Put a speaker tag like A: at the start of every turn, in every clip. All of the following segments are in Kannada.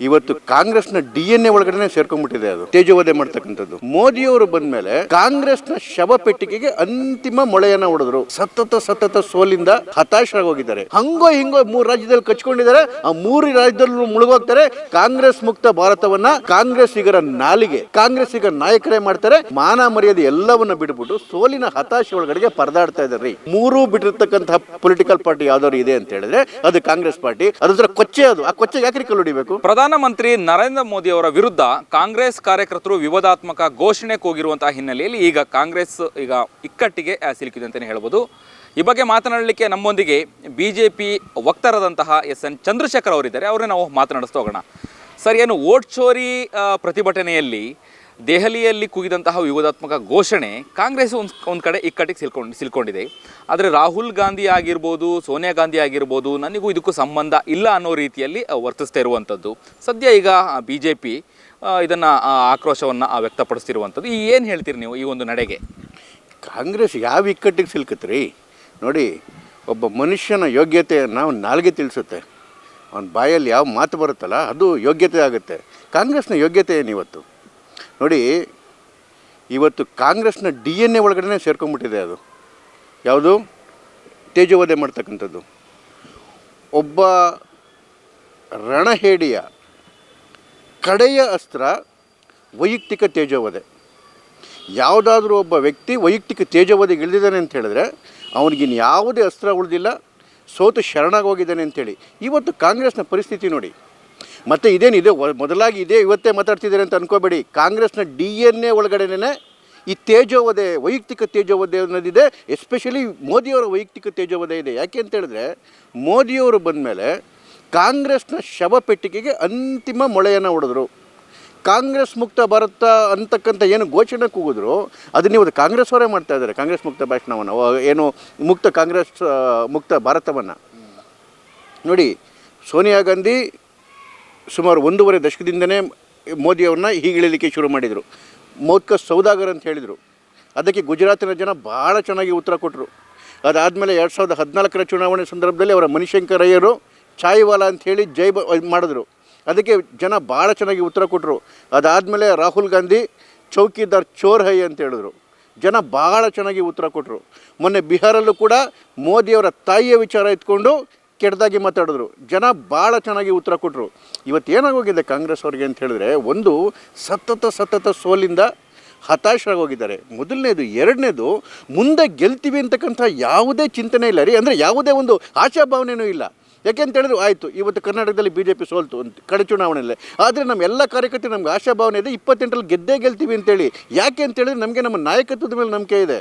A: ಇವತ್ತು ಕಾಂಗ್ರೆಸ್ನ DNA ಒಳಗಡೆ ಸೇರ್ಕೊಂಡ್ಬಿಟ್ಟಿದೆ. ಅದು ತೇಜೋವಧೆ ಮಾಡ್ತಕ್ಕಂಥದ್ದು. ಮೋದಿಯವರು ಬಂದ ಮೇಲೆ ಕಾಂಗ್ರೆಸ್ನ ಶವ ಪೆಟ್ಟಿಗೆಗೆ ಅಂತಿಮ ಮೊಳೆಯನ್ನ ಹೊಡೆದ್ರು. ಸತತ ಸೋಲಿಂದ ಹತಾಶರಾಗೋಗಿದ್ದಾರೆ. ಹಂಗೋ ಹಿಂಗೋ 3 ರಾಜ್ಯದಲ್ಲಿ ಕಚ್ಕೊಂಡಿದ್ದಾರೆ. ಆ 3 ರಾಜ್ಯದಲ್ಲೂ ಮುಳುಗೋಗ್ತಾರೆ. ಕಾಂಗ್ರೆಸ್ ಮುಕ್ತ ಭಾರತವನ್ನ ಕಾಂಗ್ರೆಸ್ಸಿಗರ ನಾಲಿಗೆ, ಕಾಂಗ್ರೆಸ್ಸಿಗರ ನಾಯಕರೇ ಮಾಡ್ತಾರೆ. ಮಾನ ಮರ್ಯಾದೆ ಎಲ್ಲವನ್ನ ಬಿಟ್ಬಿಟ್ಟು ಸೋಲಿನ ಹತಾಶೆ ಒಳಗಡೆಗೆ ಪರದಾಡ್ತಾ ಇದ್ದಾರೆ. 3 ಬಿಟ್ಟಿರ್ತಕ್ಕಂತಹ ಪೊಲಿಟಿಕಲ್ ಪಾರ್ಟಿ ಯಾವ್ದಾದ್ರು ಇದೆ ಅಂತ ಹೇಳಿದ್ರೆ ಅದು ಕಾಂಗ್ರೆಸ್ ಪಾರ್ಟಿ. ಅದ್ರ ಕೊಚ್ಚೆ ಅದು. ಆ ಕೊಚ್ಚೆ ಯಾಕೆ ಕಲ್ಲು ಹೊಡಿಬೇಕು?
B: ಪ್ರಧಾನಮಂತ್ರಿ ನರೇಂದ್ರ ಮೋದಿ ಅವರ ವಿರುದ್ಧ ಕಾಂಗ್ರೆಸ್ ಕಾರ್ಯಕರ್ತರು ವಿವಾದಾತ್ಮಕ ಘೋಷಣೆ ಕೂಗಿರುವಂತಹ ಹಿನ್ನೆಲೆಯಲ್ಲಿ ಈಗ ಕಾಂಗ್ರೆಸ್ ಇಕ್ಕಟ್ಟಿಗೆ ಸಿಲುಕಿದೆ ಅಂತಲೇ ಹೇಳ್ಬೋದು. ಈ ಬಗ್ಗೆ ಮಾತನಾಡಲಿಕ್ಕೆ ನಮ್ಮೊಂದಿಗೆ ಬಿಜೆಪಿ ವಕ್ತಾರದಂತಹ SN ಚಂದ್ರಶೇಖರ್ ಅವರಿದ್ದಾರೆ. ಅವರೇ ನಾವು ಮಾತನಾಡಿಸ್ತಾ ಹೋಗೋಣ. ಸರ್, ಏನು ವೋಟ್ ಚೋರಿ ಪ್ರತಿಭಟನೆಯಲ್ಲಿ ದೆಹಲಿಯಲ್ಲಿ ಕೂಗಿದಂತಹ ವಿವಾದಾತ್ಮಕ ಘೋಷಣೆ ಕಾಂಗ್ರೆಸ್ ಒಂದು ಕಡೆ ಇಕ್ಕಟ್ಟಿಗೆ ಸಿಲ್ಕೊಂಡಿದೆ. ಆದರೆ ರಾಹುಲ್ ಗಾಂಧಿ ಆಗಿರ್ಬೋದು, ಸೋನಿಯಾ ಗಾಂಧಿ ಆಗಿರ್ಬೋದು, ನನಗೂ ಇದಕ್ಕೂ ಸಂಬಂಧ ಇಲ್ಲ ಅನ್ನೋ ರೀತಿಯಲ್ಲಿ ವರ್ತಿಸ್ತಾ ಇರುವಂಥದ್ದು. ಸದ್ಯ ಈಗ BJP ಇದನ್ನು ಆಕ್ರೋಶವನ್ನು ವ್ಯಕ್ತಪಡಿಸ್ತಿರುವಂಥದ್ದು. ಏನು ಹೇಳ್ತೀರಿ ನೀವು ಈ ಒಂದು ನಡೆಗೆ?
A: ಕಾಂಗ್ರೆಸ್ ಯಾವ ಇಕ್ಕಟ್ಟಿಗೆ ಸಿಲ್ಕತ್ರಿ ನೋಡಿ. ಒಬ್ಬ ಮನುಷ್ಯನ ಯೋಗ್ಯತೆಯನ್ನು ನಾಲ್ಗೆ ತಿಳಿಸುತ್ತೆ. ಅವನ ಬಾಯಲ್ಲಿ ಯಾವ ಮಾತು ಬರುತ್ತಲ್ಲ ಅದು ಯೋಗ್ಯತೆ ಆಗುತ್ತೆ. ಕಾಂಗ್ರೆಸ್ನ ಯೋಗ್ಯತೆ ಏನಿವತ್ತು ನೋಡಿ. ಇವತ್ತು ಕಾಂಗ್ರೆಸ್ನ DNA ಒಳಗಡೆ ಸೇರ್ಕೊಂಡ್ಬಿಟ್ಟಿದೆ. ಅದು ಯಾವುದು? ತೇಜೋವಧೆ ಮಾಡ್ತಕ್ಕಂಥದ್ದು. ಒಬ್ಬ ರಣಹೇಡಿಯ ಕಡೆಯ ಅಸ್ತ್ರ ವೈಯಕ್ತಿಕ ತೇಜೋವಧೆ. ಯಾವುದಾದ್ರೂ ಒಬ್ಬ ವ್ಯಕ್ತಿ ವೈಯಕ್ತಿಕ ತೇಜೋವಧೆಗೆ ಇಳಿದಿದ್ದಾನೆ ಅಂತ ಹೇಳಿದ್ರೆ ಅವನಿಗಿನ್ನು ಯಾವುದೇ ಅಸ್ತ್ರ ಉಳಿದಿಲ್ಲ, ಸೋತು ಶರಣಾಗೋಗಿದ್ದಾನೆ ಅಂಥೇಳಿ. ಇವತ್ತು ಕಾಂಗ್ರೆಸ್ನ ಪರಿಸ್ಥಿತಿ ನೋಡಿ. ಮತ್ತು ಇದೇನಿದೆ ಮೊದಲಾಗಿ ಇದೆ ಇವತ್ತೇ ಮಾತಾಡ್ತಿದ್ದಾರೆ ಅಂತ ಅನ್ಕೋಬೇಡಿ. ಕಾಂಗ್ರೆಸ್ನ DNA ಒಳಗಡೆನೇ ಈ ತೇಜೋವಧೆ, ವೈಯಕ್ತಿಕ ತೇಜೋವಧೆ ಅನ್ನೋದಿದೆ. ಎಸ್ಪೆಷಲಿ ಮೋದಿಯವರ ವೈಯಕ್ತಿಕ ತೇಜೋವಧೆ ಇದೆ. ಯಾಕೆ ಅಂತ ಹೇಳಿದ್ರೆ ಮೋದಿಯವರು ಬಂದ ಮೇಲೆ ಕಾಂಗ್ರೆಸ್ನ ಶವ ಪೆಟ್ಟಿಗೆಗೆ ಅಂತಿಮ ಮೊಳೆಯನ್ನು ಹೊಡೆದ್ರು. ಕಾಂಗ್ರೆಸ್ ಮುಕ್ತ ಭಾರತ ಅಂತಕ್ಕಂಥ ಏನು ಘೋಷಣೆ ಕೂಗಿದ್ರು ಅದನ್ನ ಇವತ್ತು ಕಾಂಗ್ರೆಸ್ ಅವರೇ ಮಾಡ್ತಾ ಇದ್ದಾರೆ. ಕಾಂಗ್ರೆಸ್ ಮುಕ್ತ ಭಾಷಣವನ್ನು, ಏನು ಕಾಂಗ್ರೆಸ್ ಮುಕ್ತ ಭಾರತವನ್ನು ನೋಡಿ. ಸೋನಿಯಾ ಗಾಂಧಿ ಸುಮಾರು 1.5 ದಶಕದಿಂದನೇ ಮೋದಿಯವ್ರನ್ನ ಹೀಗಿಳಲಿಕ್ಕೆ ಶುರು ಮಾಡಿದರು. ಮೌತ್ಕಸ್ ಸೌದಾಗರ್ ಅಂತ ಹೇಳಿದರು. ಅದಕ್ಕೆ ಗುಜರಾತಿನ ಜನ ಭಾಳ ಚೆನ್ನಾಗಿ ಉತ್ತರ ಕೊಟ್ಟರು. ಅದಾದಮೇಲೆ 2014ರ ಚುನಾವಣೆ ಸಂದರ್ಭದಲ್ಲಿ ಅವರ ಮಣಿಶಂಕರ್ ಅಯ್ಯರು ಚಾಯ್ವಾಲಾ ಅಂತ ಹೇಳಿ ಮಾಡಿದ್ರು. ಅದಕ್ಕೆ ಜನ ಭಾಳ ಚೆನ್ನಾಗಿ ಉತ್ತರ ಕೊಟ್ಟರು. ಅದಾದಮೇಲೆ ರಾಹುಲ್ ಗಾಂಧಿ ಚೌಕಿದಾರ್ ಚೋರ್ ಹೈ ಅಂತ ಹೇಳಿದ್ರು. ಜನ ಭಾಳ ಚೆನ್ನಾಗಿ ಉತ್ತರ ಕೊಟ್ಟರು. ಮೊನ್ನೆ ಬಿಹಾರಲ್ಲೂ ಕೂಡ ಮೋದಿಯವರ ತಾಯಿಯ ವಿಚಾರ ಇಟ್ಕೊಂಡು ಕೆಟ್ಟದಾಗಿ ಮಾತಾಡಿದ್ರು. ಜನ ಭಾಳ ಚೆನ್ನಾಗಿ ಉತ್ತರ ಕೊಟ್ಟರು. ಇವತ್ತು ಏನಾಗೋಗಿದೆ ಕಾಂಗ್ರೆಸ್ ಅವ್ರಿಗೆ ಅಂತ ಹೇಳಿದ್ರೆ, ಒಂದು ಸತತ ಸೋಲಿಂದ ಹತಾಶರಾಗೋಗಿದ್ದಾರೆ. ಮೊದಲನೇದು. ಎರಡನೇದು, ಮುಂದೆ ಗೆಲ್ತೀವಿ ಅಂತಕ್ಕಂಥ ಯಾವುದೇ ಚಿಂತನೆ ಇಲ್ಲ ರೀ. ಅಂದರೆ ಯಾವುದೇ ಒಂದು ಆಶಾಭಾವನೆಯೂ ಇಲ್ಲ. ಯಾಕೆ ಅಂತ ಹೇಳಿದ್ರು ಆಯಿತು ಇವತ್ತು ಕರ್ನಾಟಕದಲ್ಲಿ BJP ಸೋಲ್ತು ಅಂತ ಕಡೆ ಚುನಾವಣೆಯಲ್ಲೇ. ಆದರೆ ನಮ್ಮ ಎಲ್ಲ ಕಾರ್ಯಕರ್ತರು ನಮ್ಗೆ ಆಶಾಭಾವನೆ ಇದೆ 28ರಲ್ಲಿ ಗೆಲ್ತೀವಿ ಅಂತೇಳಿ. ಯಾಕೆ ಅಂತೇಳಿದ್ರೆ ನಮಗೆ ನಮ್ಮ ನಾಯಕತ್ವದ ಮೇಲೆ ನಂಬಿಕೆ ಇದೆ.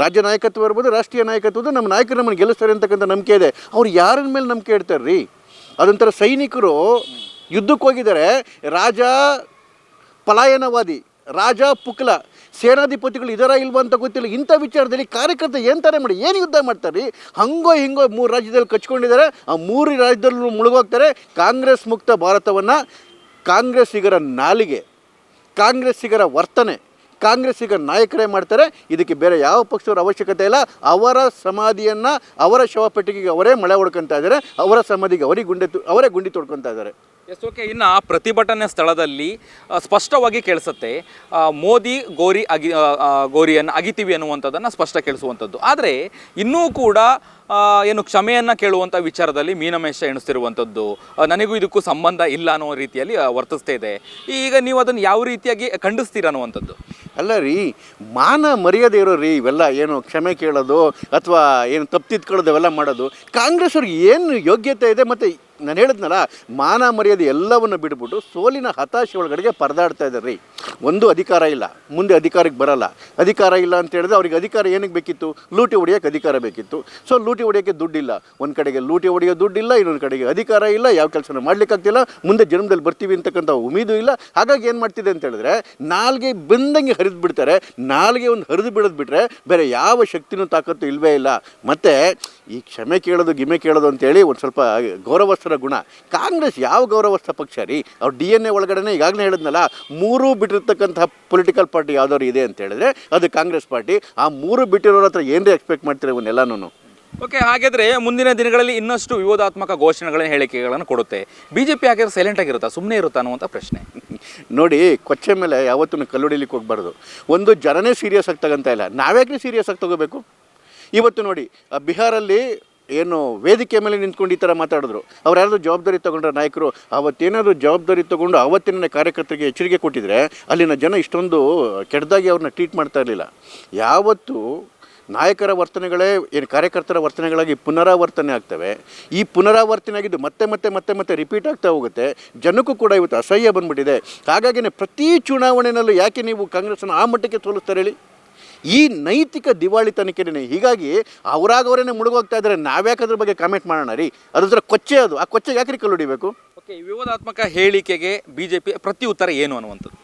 A: ರಾಜ್ಯ ನಾಯಕತ್ವ ಇರ್ಬೋದು, ರಾಷ್ಟ್ರೀಯ ನಾಯಕತ್ವದ ನಮ್ಮ ನಾಯಕರು ನಮ್ಮನ್ನು ಗೆಲ್ಲಿಸ್ತಾರೆ ಅಂತಕ್ಕಂಥ ನಂಬಿಕೆ ಇದೆ. ಅವ್ರು ಯಾರ ಮೇಲೆ ನಂಬಿಕೆ ಇಡ್ತಾರೆ ರೀ? ಅದೊಂಥರ ಸೈನಿಕರು ಯುದ್ಧಕ್ಕೆ ಹೋಗಿದ್ದಾರೆ. ರಾಜ ಪಲಾಯನವಾದಿ, ರಾಜ ಪುಕ್ಲ, ಸೇನಾಧಿಪತಿಗಳು ಇದರ ಇಲ್ವ ಅಂತ ಗೊತ್ತಿಲ್ಲ. ಇಂಥ ವಿಚಾರದಲ್ಲಿ ಕಾರ್ಯಕರ್ತ ಏನು ಮಾಡಿ ಏನು ಯುದ್ಧ ಮಾಡ್ತಾರೆ? ಹಂಗೋ ಹಿಂಗೋ 3 ರಾಜ್ಯದಲ್ಲಿ ಕಚ್ಕೊಂಡಿದ್ದಾರೆ. ಆ 3 ರಾಜ್ಯದಲ್ಲೂ ಮುಳುಗೋಗ್ತಾರೆ. ಕಾಂಗ್ರೆಸ್ ಮುಕ್ತ ಭಾರತವನ್ನು ಕಾಂಗ್ರೆಸ್ಸಿಗರ ನಾಲಿಗೆ, ಕಾಂಗ್ರೆಸ್ಸಿಗರ ವರ್ತನೆ, ಕಾಂಗ್ರೆಸ್ಸಿಗರ ನಾಯಕರೇ ಮಾಡ್ತಾರೆ. ಇದಕ್ಕೆ ಬೇರೆ ಯಾವ ಪಕ್ಷದವ್ರ ಅವಶ್ಯಕತೆ ಇಲ್ಲ. ಅವರ ಸಮಾಧಿಯನ್ನು, ಅವರ ಶವಪೆಟ್ಟಿಗೆಗೆ ಅವರೇ ಮಳೆ ಹೊಡ್ಕೊತಾ ಇದ್ದಾರೆ. ಅವರ ಸಮಾಧಿಗೆ ಅವರೇ ಗುಂಡಿ ತೊಡ್ಕೊತಾ ಇದ್ದಾರೆ.
B: ಓಕೆ. ಇನ್ನು ಪ್ರತಿಭಟನೆ ಸ್ಥಳದಲ್ಲಿ ಸ್ಪಷ್ಟವಾಗಿ ಕೇಳಿಸುತ್ತೆ ಮೋದಿ ಗೋರಿಯನ್ನು ಅಗಿತೀವಿ ಅನ್ನುವಂಥದ್ದನ್ನು ಸ್ಪಷ್ಟ ಕೇಳಿಸುವಂಥದ್ದು. ಆದರೆ ಇನ್ನೂ ಕೂಡ ಏನು ಕ್ಷಮೆಯನ್ನು ಕೇಳುವಂಥ ವಿಚಾರದಲ್ಲಿ ಮೀನಮೇಷ ಎಣಿಸ್ತಿರುವಂಥದ್ದು, ನನಗೂ ಇದಕ್ಕೂ ಸಂಬಂಧ ಇಲ್ಲ ಅನ್ನೋ ರೀತಿಯಲ್ಲಿ ವರ್ತಿಸ್ತಾ ಇದೆ. ಈಗ ನೀವು ಅದನ್ನು ಯಾವ ರೀತಿಯಾಗಿ ಖಂಡಿಸ್ತೀರ ಅನ್ನುವಂಥದ್ದು?
A: ಅಲ್ಲ ರೀ, ಮಾನ ಮರ್ಯಾದೆ ಇರೋ ರೀ ಇವೆಲ್ಲ. ಏನು ಕ್ಷಮೆ ಕೇಳೋದು ಅಥವಾ ಏನು ತಪ್ಪಿತ್ಕೊಳ್ಳೋದು ಅವೆಲ್ಲ ಮಾಡೋದು. ಕಾಂಗ್ರೆಸ್ ಅವ್ರಿಗೆ ಏನು ಯೋಗ್ಯತೆ ಇದೆ? ಮತ್ತು ನಾನು ಹೇಳಿದ್ನಲ್ಲ, ಮಾನ ಮರ್ಯಾದೆ ಎಲ್ಲವನ್ನು ಬಿಟ್ಬಿಟ್ಟು ಸೋಲಿನ ಹತಾಶೆ ಒಳಗಡೆಗೆ ಪರದಾಡ್ತಾ ಇದ್ದಾರೆ ರೀ. ಒಂದು ಅಧಿಕಾರ ಇಲ್ಲ, ಮುಂದೆ ಅಧಿಕಾರಕ್ಕೆ ಬರಲ್ಲ. ಅಧಿಕಾರ ಇಲ್ಲ ಅಂತ ಹೇಳಿದ್ರೆ ಅವ್ರಿಗೆ ಅಧಿಕಾರ ಏನಕ್ಕೆ ಬೇಕಿತ್ತು? ಲೂಟಿ ಹೊಡೆಯೋಕ್ಕೆ ಅಧಿಕಾರ ಬೇಕಿತ್ತು. ಸೊ ಲೂಟಿ ಹೊಡೆಯೋಕ್ಕೆ ದುಡ್ಡಿಲ್ಲ. ಒಂದು ಕಡೆಗೆ ಲೂಟಿ ಹೊಡೆಯೋ ದುಡ್ಡಿಲ್ಲ, ಇನ್ನೊಂದು ಕಡೆಗೆ ಅಧಿಕಾರ ಇಲ್ಲ, ಯಾವ ಕೆಲಸನ ಮಾಡ್ಲಿಕ್ಕಾಗ್ತಿಲ್ಲ, ಮುಂದೆ ಜನ್ಮದಲ್ಲಿ ಬರ್ತೀವಿ ಅಂತಕ್ಕಂಥ ಉಮೀದು ಇಲ್ಲ. ಹಾಗಾಗಿ ಏನು ಮಾಡ್ತಿದೆ ಅಂತ ಹೇಳಿದ್ರೆ ನಾಲ್ಗೆ ಬಂದಂಗೆ ಹರಿದು ಬಿಡ್ತಾರೆ. ನಾಲ್ಗೆ ಒಂದು ಹರಿದು ಬಿಡೋದು ಬಿಟ್ಟರೆ ಬೇರೆ ಯಾವ ಶಕ್ತಿನೂ ತಾಕತ್ತು ಇಲ್ಲವೇ ಇಲ್ಲ. ಮತ್ತು ಈ ಕ್ಷಮೆ ಕೇಳೋದು ಕೇಳೋದು ಅಂತೇಳಿ ಒಂದು ಸ್ವಲ್ಪ ಗೌರವಸ್ಥ ಗುಣ. ಕಾಂಗ್ರೆಸ್ ಯಾವ ಗೌರವಸ್ಥ ಪಕ್ಷ ರೀ? ಅವ್ರ DNA ಒಳಗಡೆ ಈಗಾಗಲೇ ಹೇಳಿದ್ನಲ್ಲ, 3 ಬಿಟ್ಟಿರ್ತಕ್ಕಂಥ ಪೊಲಿಟಿಕಲ್ ಪಾರ್ಟಿ ಯಾವ್ದಾದ್ರು ಇದೆ ಅಂತ ಹೇಳಿದ್ರೆ ಅದು ಕಾಂಗ್ರೆಸ್ ಪಾರ್ಟಿ. ಆ 3 ಬಿಟ್ಟಿರೋರ ಹತ್ರ ಏನ್ರಿ ಎಕ್ಸ್ಪೆಕ್ಟ್ ಮಾಡ್ತೀರ ಇವನ್ನೆಲ್ಲನೂ?
B: ಓಕೆ, ಹಾಗಾದರೆ ಮುಂದಿನ ದಿನಗಳಲ್ಲಿ ಇನ್ನಷ್ಟು ವಿವಾದಾತ್ಮಕ ಘೋಷಣೆಗಳನ್ನ ಹೇಳಿಕೆಗಳನ್ನು ಕೊಡುತ್ತೆ. BJP ಹಾಗಾದ್ರೆ ಸೈಲೆಂಟ್ ಆಗಿರುತ್ತಾ, ಸುಮ್ಮನೆ ಇರುತ್ತಾ ಅನ್ನುವಂಥ ಪ್ರಶ್ನೆ.
A: ನೋಡಿ, ಕೊಚ್ಚೆ ಮೇಲೆ ಯಾವತ್ತೂ ಕಲ್ಲುಡಿಲಿಕ್ಕೆ ಹೋಗ್ಬಾರ್ದು. ಒಂದು ಜನನೇ ಸೀರಿಯಸ್ ಆಗಿ ತಗೊಂತ ಇಲ್ಲ, ನಾವ್ಯಾಕೆ ಸೀರಿಯಸ್ ಆಗಿ ತಗೋಬೇಕು? ಇವತ್ತು ನೋಡಿ, ಬಿಹಾರಲ್ಲಿ ಏನು ವೇದಿಕೆ ಮೇಲೆ ನಿಂತ್ಕೊಂಡು ಈ ಥರ ಮಾತಾಡಿದ್ರು, ಅವ್ರು ಯಾರಾದರೂ ಜವಾಬ್ದಾರಿ ತೊಗೊಂಡ್ರೆ ನಾಯಕರು, ಅವತ್ತೇನಾದರೂ ಜವಾಬ್ದಾರಿ ತೊಗೊಂಡು ಅವತ್ತಿನ ಕಾರ್ಯಕರ್ತರಿಗೆ ಎಚ್ಚರಿಕೆ ಕೊಟ್ಟಿದ್ರೆ ಅಲ್ಲಿನ ಜನ ಇಷ್ಟೊಂದು ಕೆಟ್ಟದಾಗಿ ಅವ್ರನ್ನ ಟ್ರೀಟ್ ಮಾಡ್ತಾ ಇರಲಿಲ್ಲ. ಯಾವತ್ತು ನಾಯಕರ ವರ್ತನೆಗಳೇ ಏನು ಕಾರ್ಯಕರ್ತರ ವರ್ತನೆಗಳಾಗಿ ಪುನರಾವರ್ತನೆ ಆಗ್ತವೆ, ಈ ಪುನರಾವರ್ತನೆ ಆಗಿದ್ದು ಮತ್ತೆ ಮತ್ತೆ ಮತ್ತೆ ಮತ್ತೆ ರಿಪೀಟ್ ಆಗ್ತಾ ಹೋಗುತ್ತೆ. ಜನಕ್ಕೂ ಕೂಡ ಇವತ್ತು ಅಸಹ್ಯ ಬಂದ್ಬಿಟ್ಟಿದೆ. ಹಾಗಾಗಿನೇ ಪ್ರತಿ ಚುನಾವಣೆಯಲ್ಲೂ ಯಾಕೆ ನೀವು ಕಾಂಗ್ರೆಸ್ಸನ್ನು ಆ ಮಟ್ಟಕ್ಕೆ ಸೋಲಿಸ್ತಾರೆ ಹೇಳಿ? ಈ ನೈತಿಕ ದಿವಾಳಿತನಕ್ಕೆ. ಹೀಗಾಗಿ ಅವರಾಗವರೇ ಮುಳುಗೋಗ್ತಾ ಇದ್ದಾರೆ. ನಾವ್ಯಾಕೆ ಅದ್ರ ಬಗ್ಗೆ ಕಾಮೆಂಟ್ ಮಾಡೋಣ ರೀ? ಅದ್ರ ಕೊಚ್ಚೆ ಅದು, ಆ ಕೊಚ್ಚೆಗೆ ಯಾಕೆ ಕಲ್ಲು ಹೊಡಿಬೇಕು?
B: ಓಕೆ, ಈ ವಿವಾದಾತ್ಮಕ ಹೇಳಿಕೆಗೆ BJP ಪ್ರತಿ ಉತ್ತರ ಏನು ಅನ್ನುವಂಥದ್ದು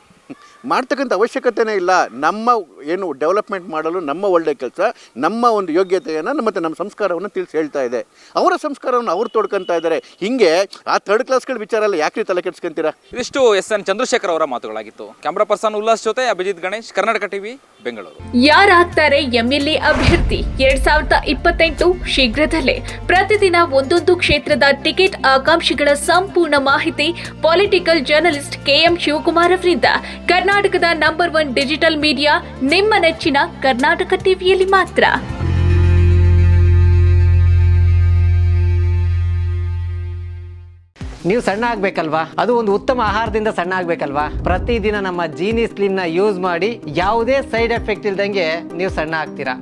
A: ಮಾಡ್ತಕ್ಕಂಥ ಅವಶ್ಯಕತೆನೇ ಇಲ್ಲ. ನಮ್ಮ ಏನು ಡೆವಲಪ್ಮೆಂಟ್ ಮಾಡಲು ನಮ್ಮ ಒಳ್ಳೆಯ ಕೆಲಸ, ನಮ್ಮ ಒಂದು ಯೋಗ್ಯತೆಯನ್ನು ಮತ್ತು ನಮ್ಮ ಸಂಸ್ಕಾರವನ್ನು ತಿಳಿಸಿ ಹೇಳ್ತಾ ಇದೆ. ಅವರ ಸಂಸ್ಕಾರವನ್ನು ಅವ್ರು ತೋಡ್ಕೊತಾ ಇದ್ದಾರೆ. ಹೀಗೆ ಆ ಥರ್ಡ್ ಕ್ಲಾಸ್ಗಳ ವಿಚಾರ ಎಲ್ಲ ಯಾಕೆ ತಲೆ ಕೆಡಿಸ್ಕೊಂತೀರಾ?
B: ಇದಿಷ್ಟು SN ಚಂದ್ರಶೇಖರ್ ಅವರ ಮಾತುಗಳಾಗಿತ್ತು. ಕ್ಯಾಮ್ರಾ ಪರ್ಸನ್ ಉಲ್ಲಾಸ್ ಜೊತೆ ಅಭಿಜಿತ್ ಗಣೇಶ್, ಕರ್ನಾಟಕ ಟಿವಿ, ಬೆಂಗಳೂರು.
C: ಯಾರಾಗ್ತಾರೆ MLA ಅಭ್ಯರ್ಥಿ 2028 ಶೀಘ್ರದಲ್ಲೇ. ಪ್ರತಿದಿನ ಒಂದೊಂದು ಕ್ಷೇತ್ರದ ಟಿಕೆಟ್ ಆಕಾಂಕ್ಷಿಗಳ ಸಂಪೂರ್ಣ ಮಾಹಿತಿ ಪೊಲಿಟಿಕಲ್ ಜರ್ನಲಿಸ್ಟ್ KM ಶಿವಕುಮಾರ್ ಅವರಿಂದ. ಕರ್ನಾಟಕದ ನಂಬರ್ 1 ಡಿಜಿಟಲ್ ಮೀಡಿಯಾ ನಿಮ್ಮ ನೆಚ್ಚಿನ ಕರ್ನಾಟಕ ಟಿವಿಯಲ್ಲಿ ಮಾತ್ರ.
D: ನೀವು ಸಣ್ಣ ಆಗಬೇಕಲ್ವಾ? ಅದು ಒಂದು ಉತ್ತಮ ಆಹಾರದಿಂದ ಸಣ್ಣ ಆಗಬೇಕಲ್ವಾ? ಪ್ರತಿದಿನ ನಮ್ಮ ಜೀನಿ ಸ್ಲಿಮ್ನ ಯೂಸ್ ಮಾಡಿ ಯಾವುದೇ ಸೈಡ್ ಎಫೆಕ್ಟ್ ಇಲ್ದಂಗೆ ನೀವು ಸಣ್ಣ ಆಗ್ತೀರಾ.